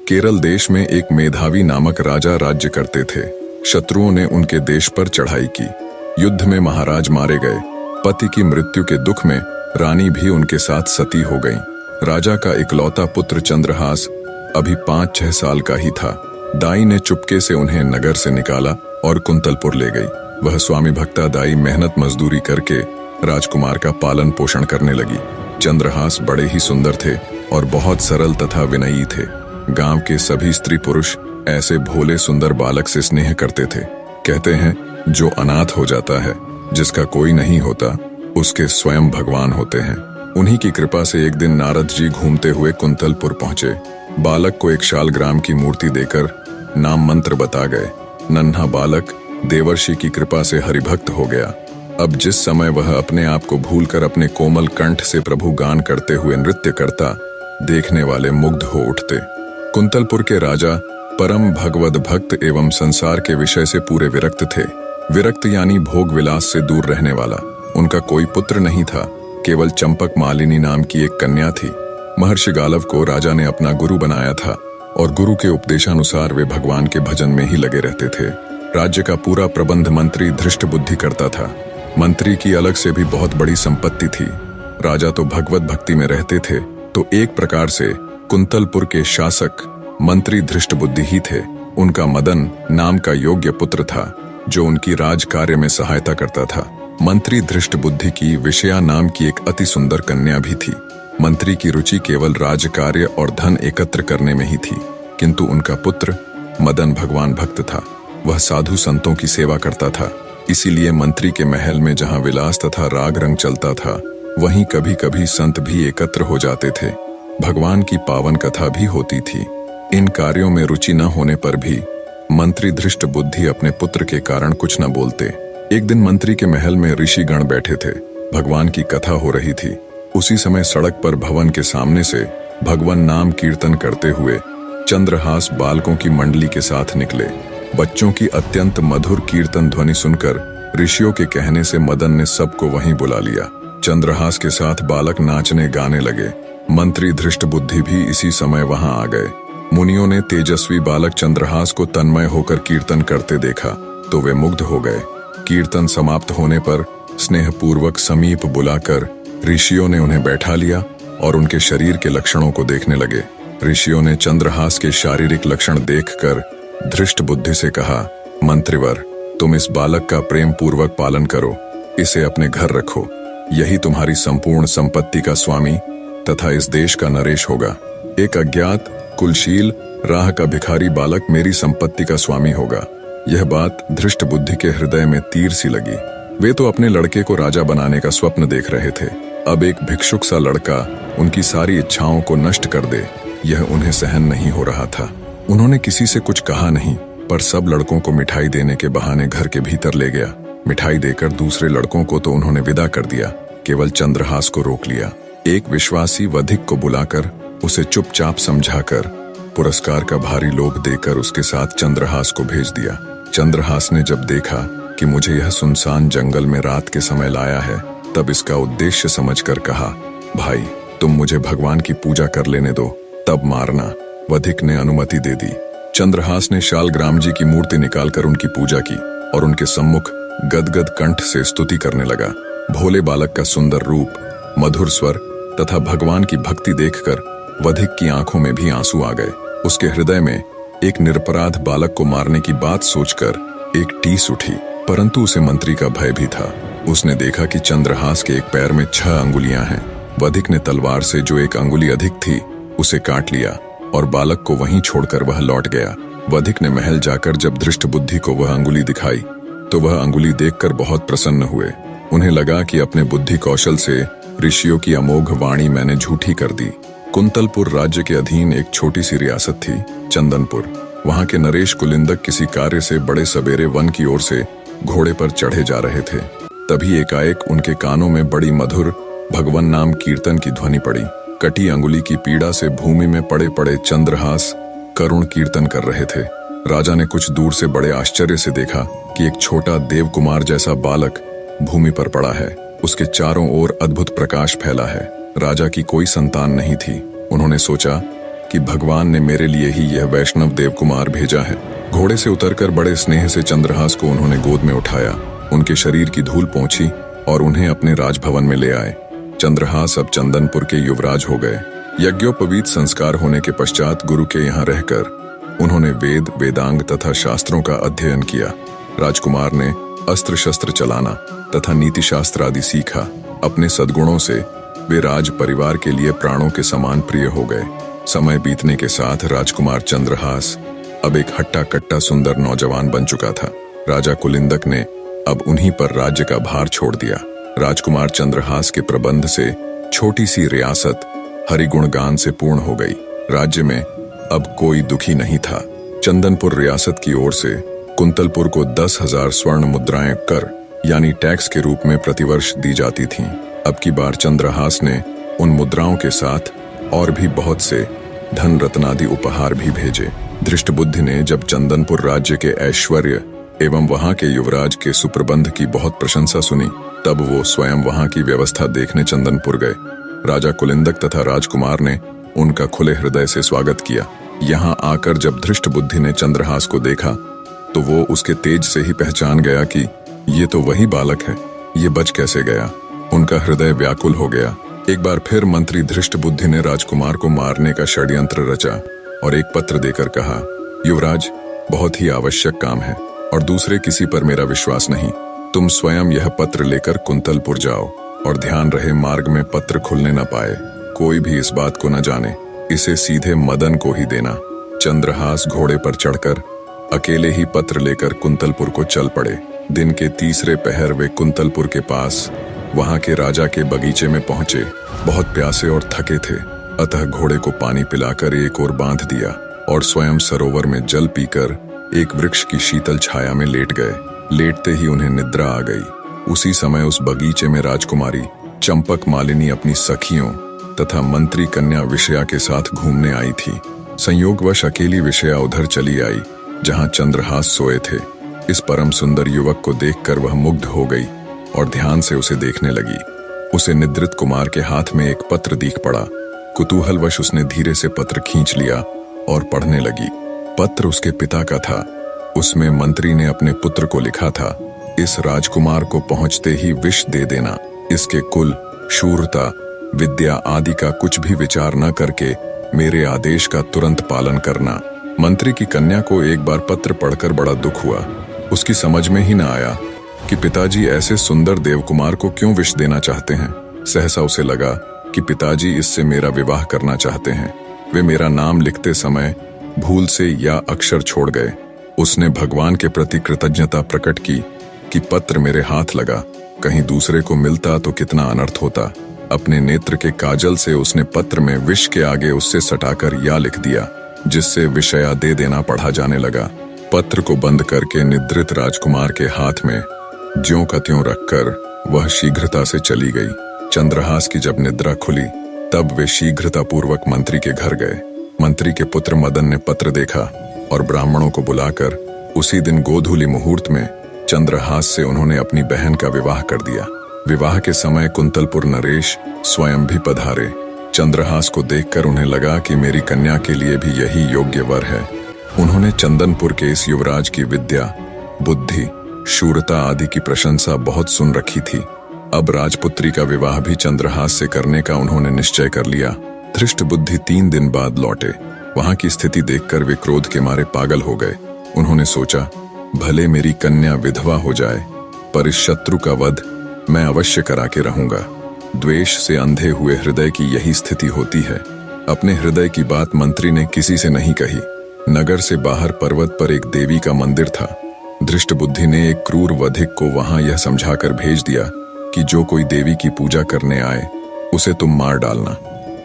केरल देश में एक मेधावी नामक राजा राज्य करते थे। शत्रुओं ने उनके देश पर चढ़ाई की। युद्ध में महाराज मारे गए। पति की मृत्यु के दुख में रानी भी उनके साथ सती हो गई। राजा का इकलौता पुत्र चंद्रहास अभी 5-6 साल का ही था। दाई ने चुपके से उन्हें नगर से निकाला और कुंतलपुर ले गई। वह स्वामी भक्ता दाई मेहनत मजदूरी करके राजकुमार का पालन पोषण करने लगी। चंद्रहास बड़े ही सुंदर थे और बहुत सरल तथा विनयी थे। गांव के सभी स्त्री पुरुष ऐसे भोले सुंदर बालक से स्नेह करते थे। कहते हैं जो अनाथ हो जाता है, जिसका कोई नहीं होता, उसके स्वयं भगवान होते हैं। उन्हीं की कृपा से एक दिन नारद जी घूमते हुए कुंतलपुर पहुंचे। बालक को एक शालग्राम की मूर्ति देकर नाम मंत्र बता गए। नन्हा बालक देवर्षि की कृपा से हरिभक्त हो गया। अब जिस समय वह अपने आप को भूलकर अपने कोमल कंठ से प्रभु गान करते हुए नृत्य करता, देखने वाले मुग्ध हो उठते। कुंतलपुर के राजा परम भगवद भक्त एवं संसार के विषय से पूरे विरक्त थे। विरक्त यानी भोग विलास से दूर रहने वाला। उनका कोई पुत्र नहीं था, केवल चंपक मालिनी नाम की एक कन्या थी। महर्षि गालव को राजा ने अपना गुरु बनाया था और गुरु के उपदेशानुसार वे भगवान के भजन में ही लगे रहते थे। राज्य का पूरा प्रबंध मंत्री धृष्ट बुद्धि करता था। मंत्री की अलग से भी बहुत बड़ी संपत्ति थी। राजा तो भगवत भक्ति में रहते थे, तो एक प्रकार से कुंतलपुर के शासक मंत्री धृष्ट बुद्धि ही थे। उनका मदन नाम का योग्य पुत्र था, जो उनकी राज कार्य में सहायता करता था। मंत्री धृष्ट बुद्धि की विषया नाम की एक अति सुंदर कन्या भी थी। मंत्री की रुचि केवल राज कार्य और धन एकत्र करने में ही थी, किंतु उनका पुत्र मदन भगवान भक्त था। वह साधु संतों की सेवा करता था। इसीलिए मंत्री के महल में जहां विलास तथा राग रंग चलता था, वहीं कभी कभी संत भी एकत्र हो जाते थे। भगवान की पावन कथा भी होती थी। इन कार्यों में रुचि न होने पर भी मंत्री धृष्ट बुद्धि अपने पुत्र के कारण कुछ न बोलते। एक दिन मंत्री के महल में ऋषि गण बैठे थे। भगवान की कथा हो रही थी। उसी समय सड़क पर भवन के सामने से भगवान नाम कीर्तन करते हुए चंद्रहास बालकों की मंडली के साथ निकले। बच्चों की अत्यंत मधुर कीर्तन ध्वनि सुनकर ऋषियों के कहने से मदन ने सबको वहीं बुला लिया। चंद्रहास के साथ बालक नाचने गाने लगे। मंत्री धृष्ट बुद्धि भी इसी समय वहां आ गए। मुनियों ने तेजस्वी बालक चंद्रहास को तन्मय होकर कीर्तन करते देखा तो वे मुग्ध हो गए। कीर्तन समाप्त होने पर स्नेहपूर्वक समीप बुलाकर ऋषियों ने उन्हें बैठा लिया और उनके शरीर के लक्षणों को देखने लगे। ऋषियों ने चंद्रहास के शारीरिक लक्षण देखकर धृष्ट बुद्धि से कहा, मंत्रिवर, तुम इस बालक का प्रेम पूर्वक पालन करो, इसे अपने घर रखो। यही तुम्हारी संपूर्ण संपत्ति का स्वामी तथा इस देश का नरेश होगा। एक अज्ञात कुलशील राह का भिखारी बालक मेरी संपत्ति का स्वामी होगा। यह बात धृष्ट बुद्धि के हृदय में तीर सी लगी। वे तो अपने लड़के को राजा बनाने का स्वप्न देख रहे थे। अब एक भिक्षुक सा लड़का उनकी सारी इच्छाओं को नष्ट कर दे, यह उन्हें सहन नहीं हो रहा था। उन्होंने किसी से कुछ कहा नहीं, पर सब लड़कों को मिठाई देने के बहाने घर के भीतर ले गया। मिठाई देकर दूसरे लड़कों को तो उन्होंने विदा कर दिया, केवल चंद्रहास को रोक लिया। एक विश्वासी वधिक को बुलाकर उसे चुपचाप समझाकर पुरस्कार का भारी लोभ देकर उसके साथ चंद्रहास को भेज दिया। चंद्रहास ने जब देखा कि मुझे यह सुनसान जंगल में रात के समय लाया है, तब इसका उद्देश्य समझकर कहा, भाई तुम मुझे भगवान की पूजा कर लेने दो, तब मारना। वधिक ने अनुमति दे दी। चंद्रहास ने शालग्राम जी की मूर्ति निकालकर उनकी पूजा की और उनके सम्मुख गदगद कंठ से स्तुति करने लगा। भोले बालक का सुंदर रूप, मधुर स्वर तथा भगवान की भक्ति देखकर वधिक की आंखों में भी आंसू आ गए। उसके हृदय में एक निरपराध बालक को मारने की बात सोचकर एक टीस उठी, परंतु उसे मंत्री का भय भी था। उसने देखा कि चंद्रहास के एक पैर में 6 अंगुलियां हैं। वधिक ने तलवार से जो एक अंगुली अधिक थी उसे काट लिया और बालक को वहीं छोड़कर वह लौट गया। वधिक ने महल जाकर जब धृष्ट बुद्धि को वह अंगुली दिखाई तो वह अंगुली देखकर बहुत प्रसन्न हुए। उन्हें लगा कि अपने बुद्धि कौशल से ऋषियों की अमोघ वाणी मैंने झूठी कर दी। कुंतलपुर राज्य के अधीन एक छोटी सी रियासत थी, चंदनपुर। वहां के नरेश कुलिंदक किसी कार्य से बड़े सवेरे वन की ओर से घोड़े पर चढ़े जा रहे थे। तभी एकाएक उनके कानों में बड़ी मधुर भगवान नाम कीर्तन की ध्वनि पड़ी। कटी अंगुली की पीड़ा से भूमि में पड़े पड़े चंद्रहास करुण कीर्तन कर रहे थे। राजा ने कुछ दूर से बड़े आश्चर्य से देखा कि एक छोटा देवकुमार जैसा बालक भूमि पर पड़ा है। उसके चारों ओर अद्भुत प्रकाश फैला है। राजा की कोई संतान नहीं थी। उन्होंने सोचा कि भगवान ने मेरे लिए ही यह वैष्णव देवकुमार भेजा है। घोड़े से उतरकर बड़े स्नेह से चंद्रहास को उन्होंने गोद में उठाया, उनके शरीर की धूल पोंछी और उन्हें अपने राजभवन में ले आए। चंद्रहास अब चंदनपुर के युवराज हो गए। यज्ञोपवीत संस्कार होने के पश्चात गुरु के यहाँ रहकर उन्होंने वेद, वेदांग तथा शास्त्रों का अध्ययन किया। राजकुमार ने अस्त्र शस्त्र चलाना तथा नीति शास्त्र आदि सीखा। अपने सद्गुणों से वे राज परिवार के लिए प्राणों के समान प्रिय हो गए। समय बीतने के साथ राजकुमार चंद्रहास अब एक हट्टा कट्टा सुंदर नौजवान बन चुका था। राजा कुलिंदक ने अब उन्हीं पर राज्य का भार छोड़ दिया। राजकुमार चंद्रहास के प्रबंध से छोटी सी रियासत हरिगुणगान से पूर्ण हो गई। राज्य में अब कोई दुखी नहीं था। चंदनपुर रियासत की ओर से कुंतलपुर को 10,000 स्वर्ण मुद्राएं कर यानी टैक्स के रूप में प्रतिवर्ष दी जाती थीं। अब की बार चंद्रहास ने उन मुद्राओं के साथ और भी बहुत से धन रत्नादि उपहार भी भेजे। धृष्टबुद्धि ने जब चंदनपुर राज्य के ऐश्वर्य एवं वहां के युवराज के सुप्रबंध की बहुत प्रशंसा सुनी, तब वो स्वयं वहां की व्यवस्था देखने चंदनपुर गए। राजा कुलिंदक तथा राजकुमार ने उनका खुले हृदय से स्वागत किया। यहाँ आकर जब धृष्टबुद्धि ने चंद्रहास को देखा तो वो उसके तेज से ही पहचान गया कि ये तो वही बालक है, ये बच कैसे गया। उनका हृदय व्याकुल हो गया। एक बार फिर मंत्री धृष्टबुद्धि ने राजकुमार को मारने का षड्यंत्र रचा और एक पत्र देकर कहा, युवराज, बहुत ही आवश्यक काम है और दूसरे किसी पर मेरा विश्वास नहीं। तुम स्वयं यह पत्र लेकर कुंतलपुर जाओ और ध्यान रहे मार्ग में पत्र खुलने न पाए, कोई भी इस बात को न जाने। इसे सीधे मदन को ही देना। चंद्रहास घोड़े पर चढ़कर अकेले ही पत्र लेकर कुंतलपुर को चल पड़े। दिन के तीसरे पहर वे कुंतलपुर के पास वहां के राजा के बगीचे में पहुंचे। बहुत प्यासे और थके थे, अतः घोड़े को पानी पिलाकर एक ओर बांध दिया और स्वयं सरोवर में जल पीकर एक वृक्ष की शीतल छाया में लेट गए। लेटते ही उन्हें निद्रा आ गई। उसी समय उस बगीचे में राजकुमारी चंपक मालिनी अपनी सखियों तथा मंत्री कन्या विषया के साथ घूमने आई थी। संयोगवश अकेली विषया उधर चली आई जहां चंद्रहास सोए थे। इस परम सुंदर युवक को देखकर वह मुग्ध हो गई और ध्यान से उसे देखने लगी। उसे निद्रित कुमार के हाथ में एक पत्र दिख पड़ा। कुतूहलवश उसने धीरे से पत्र खींच लिया और पढ़ने लगी। पत्र उसके पिता का था। उसमें मंत्री ने अपने पुत्र को लिखा था, इस राजकुमार को पहुंचते ही विष दे देना। इसके कुल, शूरता, विद्या आदि का कुछ भी विचार न करके मेरे आदेश का तुरंत पालन करना। मंत्री की कन्या को एक बार पत्र पढ़कर बड़ा दुख हुआ। उसकी समझ में ही न आया कि पिताजी ऐसे सुंदर देवकुमार को क्यों विष देना चाहते हैं। सहसा उसे लगा कि पिताजी इससे मेरा विवाह करना चाहते हैं। वे मेरा नाम लिखते समय भूल से या अक्षर छोड़ गए। उसने भगवान के प्रति कृतज्ञता प्रकट की कि पत्र मेरे हाथ लगा, कहीं दूसरे को मिलता तो कितना अनर्थ होता। अपने नेत्र के काजल से उसने पत्र में विष के आगे उससे सटाकर या लिख दिया, जिससे विषया दे देना पढ़ा जाने लगा। पत्र को बंद करके निद्रित राजकुमार के हाथ में ज्यों का त्यों रखकर वह शीघ्रता से चली गई। चंद्रहास की जब निद्रा खुली तब वे शीघ्रता पूर्वक मंत्री के घर गए। मंत्री के पुत्र मदन ने पत्र देखा और ब्राह्मणों को बुलाकर उसी दिन गोधूली मुहूर्त में चंद्रहास से उन्होंने अपनी बहन का विवाह कर दिया। विवाह के समय कुंतलपुर नरेश स्वयं भी पधारे। चंद्रहास को देखकर उन्हें लगा कि मेरी कन्या के लिए भी यही योग्य वर है। उन्होंने चंदनपुर के इस युवराज की विद्या, बुद्धि, शूरता आदि की प्रशंसा बहुत सुन रखी थी। अब राजपुत्री का विवाह भी चंद्रहास से करने का उन्होंने निश्चय कर लिया। धृष्टबुद्धि 3 दिन बाद लौटे। वहां की स्थिति देखकर वे क्रोध के मारे पागल हो गए। उन्होंने सोचा, भले मेरी कन्या विधवा हो जाए, पर इस शत्रु का वध मैं अवश्य करा के रहूंगा। द्वेष से अंधे हुए हृदय की यही स्थिति होती है। अपने हृदय की बात मंत्री ने किसी से नहीं कही। नगर से बाहर पर्वत पर एक देवी का मंदिर था। धृष्टबुद्धि ने एक क्रूर वधिक को वहां यह समझाकर भेज दिया कि जो कोई देवी की पूजा करने आए उसे तुम मार डालना।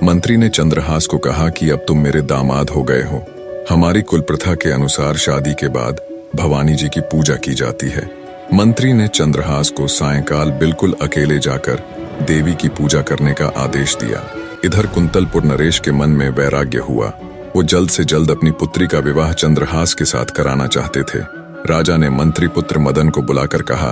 मंत्री ने चंद्रहास को कहा कि अब तुम मेरे दामाद हो गए हो। हमारी कुल प्रथा के अनुसार शादी के बाद भवानी जी की पूजा की जाती है। मंत्री ने चंद्रहास को सायंकाल बिल्कुल अकेले जाकर देवी की पूजा करने का आदेश दिया। इधर कुंतलपुर नरेश के मन में वैराग्य हुआ। वो जल्द से जल्द अपनी पुत्री का विवाह चंद्रहास के साथ कराना चाहते थे। राजा ने मंत्री पुत्र मदन को बुलाकर कहा,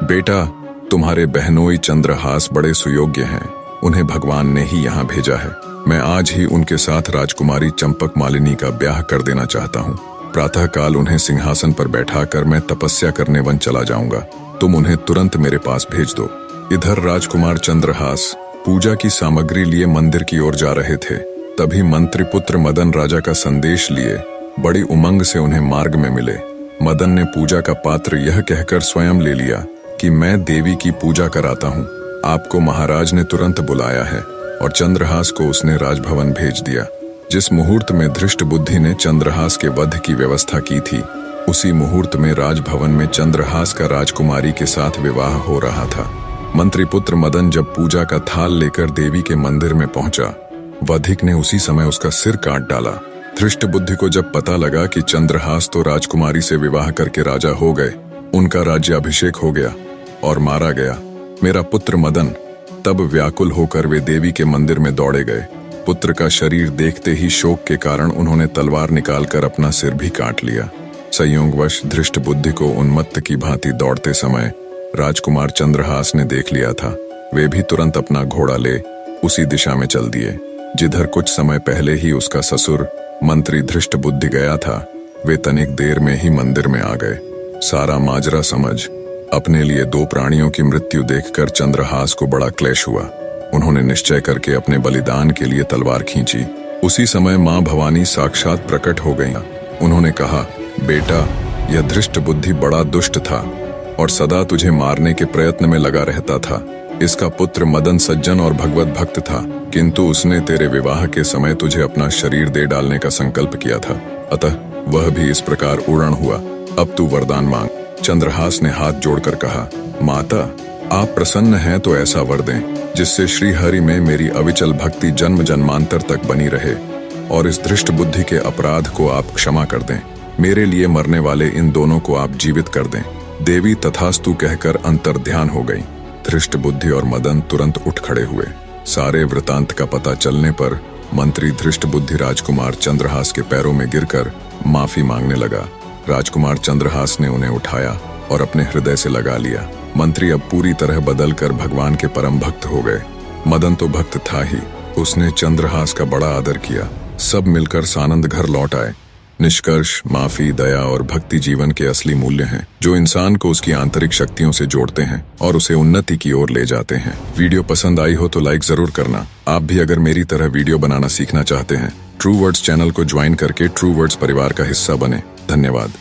बेटा, तुम्हारे बहनोई चंद्रहास बड़े सुयोग्य हैं। उन्हें भगवान ने ही यहाँ भेजा है। मैं आज ही उनके साथ राजकुमारी चंपक मालिनी का ब्याह कर देना चाहता हूँ। प्रातःकाल उन्हें सिंहासन पर बैठाकर मैं तपस्या करने वन चला जाऊंगा। तुम उन्हें तुरंत मेरे पास भेज दो। इधर राजकुमार चंद्रहास पूजा की सामग्री लिए मंदिर की ओर जा रहे थे। तभी मंत्री पुत्र मदन राजा का संदेश लिए बड़ी उमंग से उन्हें मार्ग में मिले। मदन ने पूजा का पात्र यह कहकर स्वयं ले लिया कि मैं देवी की पूजा कराता हूँ, आपको महाराज ने तुरंत बुलाया है। और चंद्रहास को उसने राजभवन भेज दिया। जिस मुहूर्त में धृष्ट बुद्धि ने चंद्रहास के वध की व्यवस्था की थी, उसी मुहूर्त में राजभवन में चंद्रहास का राजकुमारी के साथ विवाह हो रहा था। मंत्री पुत्र मदन जब पूजा का थाल लेकर देवी के मंदिर में पहुंचा, वधिक ने उसी समय उसका सिर काट डाला। धृष्ट बुद्धि को जब पता लगा कि चंद्रहास तो राजकुमारी से विवाह करके राजा हो गए, उनका राज्याभिषेक हो गया और मारा गया, मेरा पुत्र मदन, तब व्याकुल होकर वे देवी के मंदिर में दौड़े गए। पुत्र का शरीर देखते ही शोक के कारण उन्होंने तलवार निकालकर अपना सिर भी काट लिया। संयोगवश धृष्ट बुद्धि को उन्मत्त की भांति दौड़ते समय राजकुमार चंद्रहास ने देख लिया था। वे भी तुरंत अपना घोड़ा ले उसी दिशा में चल दिए जिधर कुछ समय पहले ही उसका ससुर मंत्री धृष्ट बुद्धि गया था। वे तनिक देर में ही मंदिर में आ गए। सारा माजरा समझ अपने लिए दो प्राणियों की मृत्यु देखकर चंद्रहास को बड़ा क्लेश हुआ। उन्होंने निश्चय करके अपने बलिदान के लिए तलवार खींची। उसी समय मां भवानी साक्षात प्रकट हो गईं। उन्होंने कहा, बेटा, यह धृष्ट बुद्धि बड़ा दुष्ट था और सदा तुझे मारने के प्रयत्न में लगा रहता था। इसका पुत्र मदन सज्जन और भगवत भक्त था, किंतु उसने तेरे विवाह के समय तुझे अपना शरीर दे डालने का संकल्प किया था, अतः वह भी इस प्रकार उड़न हुआ। अब तू वरदान मांग। चंद्रहास ने हाथ जोड़कर कहा, माता, आप प्रसन्न हैं तो ऐसा वर दें जिससे श्री हरि में मेरी अविचल भक्ति जन्म जन्मांतर तक बनी रहे और इस धृष्ट बुद्धि के अपराध को आप क्षमा कर दें। मेरे लिए मरने वाले इन दोनों को आप जीवित कर दें। देवी तथास्तु कहकर अंतर्ध्यान हो गई। धृष्ट बुद्धि और मदन तुरंत उठ खड़े हुए। सारे वृतांत का पता चलने पर मंत्री धृष्ट बुद्धि राजकुमार चंद्रहास के पैरों में गिरकर माफी मांगने लगा। राजकुमार चंद्रहास ने उन्हें उठाया और अपने हृदय से लगा लिया। मंत्री अब पूरी तरह बदलकर भगवान के परम भक्त हो गए। मदन तो भक्त था ही, उसने चंद्रहास का बड़ा आदर किया। सब मिलकर सानंद घर लौट आए। निष्कर्ष, माफी, दया और भक्ति जीवन के असली मूल्य हैं, जो इंसान को उसकी आंतरिक शक्तियों से जोड़ते हैं और उसे उन्नति की ओर ले जाते हैं। वीडियो पसंद आई हो तो लाइक जरूर करना। आप भी अगर मेरी तरह वीडियो बनाना सीखना चाहते हैं, ट्रू वर्ड्स चैनल को ज्वाइन करके ट्रू वर्ड्स परिवार का हिस्सा बने। धन्यवाद।